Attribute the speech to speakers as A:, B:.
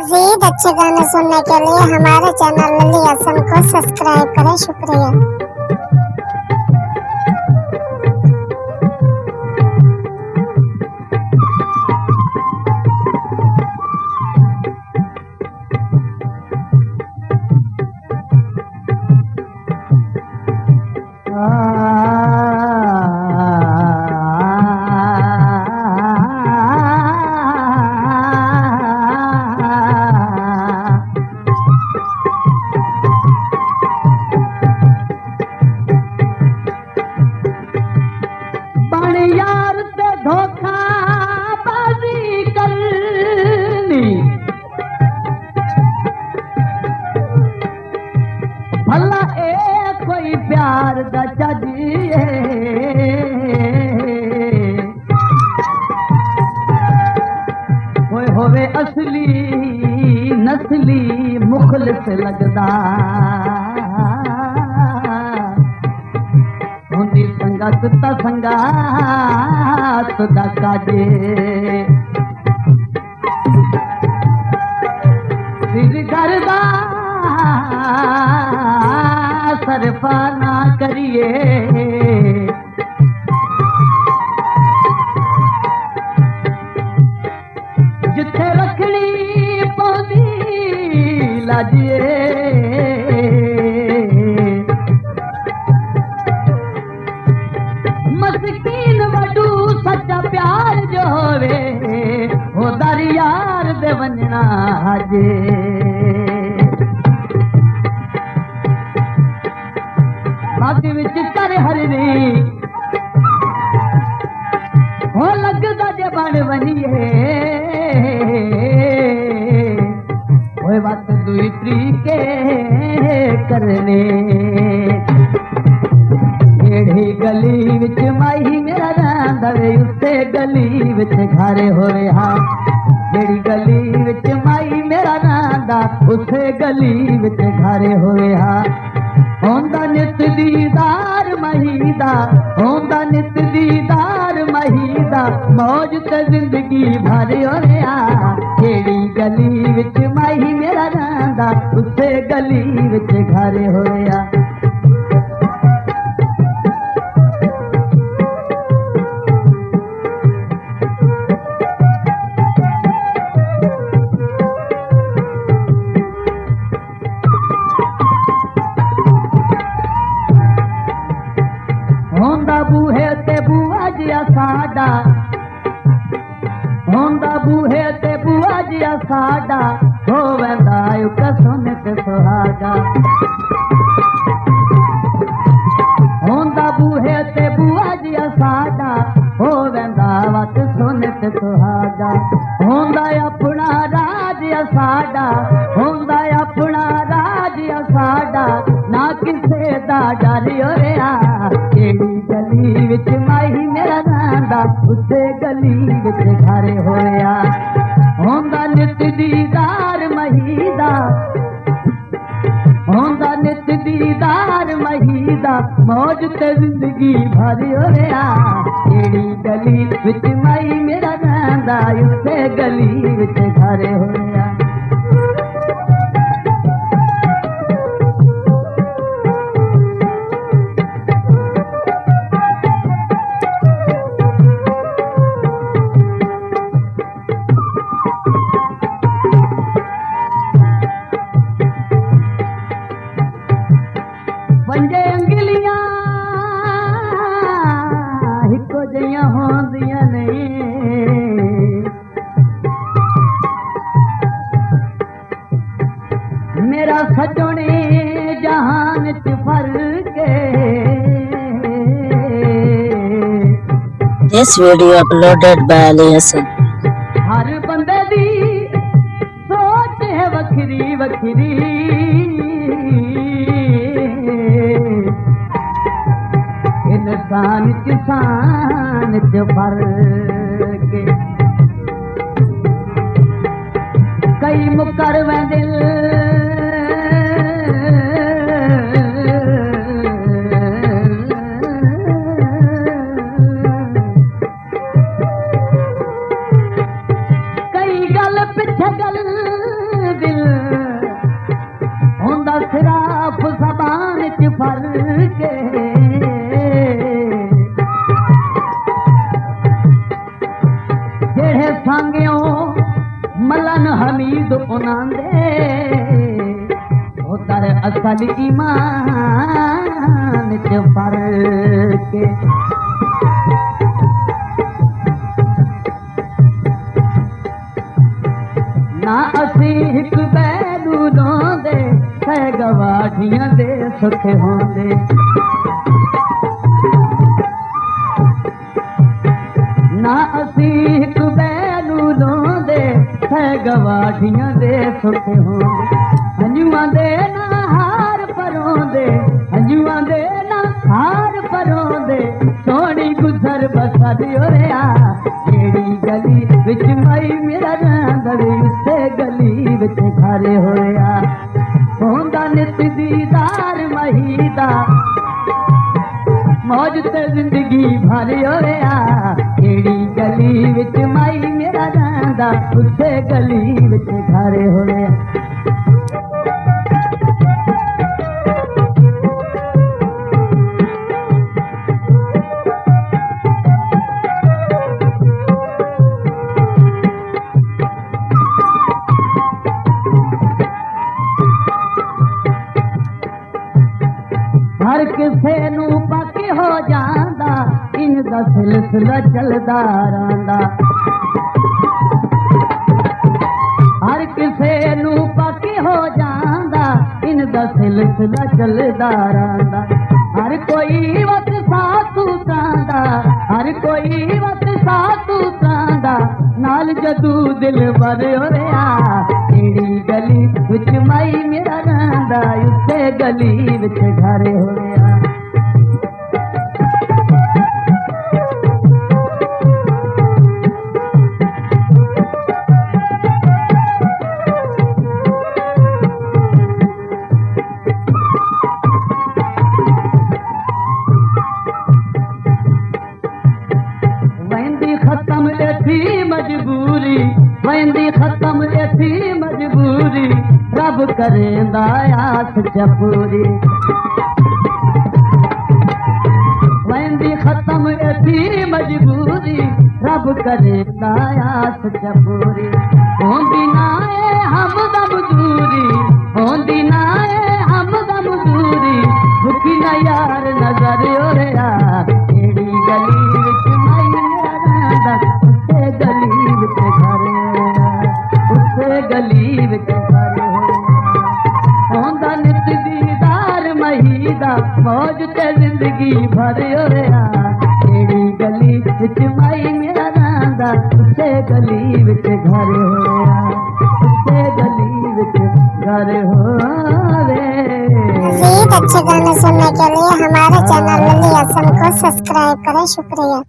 A: मज़ीद अच्छे गाने सुनने के लिए हमारे चैनल लली हसन को सब्सक्राइब करें। शुक्रिया।
B: भला ए कोई प्यार दा चजिए कोई होवे असली नस्ली मुखलिस लगदा होंदी संगत ता संगात दा काजे सिर करदा सरफा ना करिए जिथे रखनी पौंदी लाजिए मस्कीन वडू सच्चा प्यार जो होवे हो दर यार दे वंजना हाजे बाग विच कर हरनी हो लगदा जे बन बनिए ओए बात दुई तरीके करने जेड़ी गली विच माही मेरा रंदा वे उसे गली विच घर होवे हा जेड़ी गली विच माही मेरा रंदा उसे गली विच घर होवे हा होंदा नित दीदार महीदा होंदा नित दीदार महीदा मौज ते जिंदगी भर होया केड़ी गली विच माही मेरा रंदा उसे गली विच घर होया होंदा बूहे ते बुआ जिया साडा होंदा बूहे ते बुआ जिया साडा हो वेंदा उक सुन ते सुहागा होंदा बूहे ते बुआ जिया साडा हो वेंदा वत सुन ते सुहागा होंदा अपना राज साडा होंदा अपना राज साडा ना किसे दा डर होया केड़ी गली विच माही मेरा रंदा उसे गली विच घर होया होंदा नित दीदार महीदा होंदा नित दीदार महीदा मौज ते जिंदगी भर होया केड़ी गली विच माही मेरा रंदा उसे गली विच घर होया पंजे अंगलियां हिको जिहियां होंदियां नहीं मेरा सजने जहान च फर्क
C: This video uploaded by Ali Hassan.
B: हर बंदे दी सोच है वखरी वखरी इंसान किसान च फर्क कई मुकर में दिल कई गल पिछ गल हमीद उन्हां दे उतर असल ईमान च फर्क ना असी हिक बैनू रोंदे है गवाठियां दे सुख होंदे ना असी हिक बैनू रोंदे है गवाठियां दे सुख होंदे हंजुआं दे ना हार परोंदे हंजुआं दे ना हार परोंदे सोहनी गुजर बसर होया जेड़ी गली विच मई मेरा रंदा वे उसे गली विच घर होया होंदा नित दीदार महीदा मौज ते जिंदगी भर होया जेड़ी गली विच मई मेरा रंदा उसे गली विच घर होया हर किसे नू पक हो जांदा इनदा सिलसिला चलदा रहिंदा हर किसे नू पक हो जांदा इनदा सिलसिला चलदा रहिंदा हर कोई वक्त साथू चांदा हर कोई वक्त साथू चांदा नाल जदू दिल भर होया जेड़ी गली विच माई मेरा रंदा उसे गली विच घर होया वेंदी खत्म एथी मजबूरी वेंदी खत्म एथी मजबूरी रब करेंदा आस चपूरी वेंदी खत्म एथी मजबूरी रब करेंदा आस चपूरी होंदी ना ए हमदा मजूरी होंदी ना ए हमदा मजूरी भुखी ना यार नजर होया एड़ी गली विच माई मेरा रंदा उसे गली विच घर होया उसे गली विच घर होया होंदा नित दीदार महीदा मौज ते जिंदगी भर होया एड़ी गली विच माई मेरा रंदा उसे गली विच घर होया उसे गली विच घर होवे
A: मज़ीद अच्छे गाने सुनने के लिए हमारे चैनल लली हसन को सब्सक्राइब करें। शुक्रिया।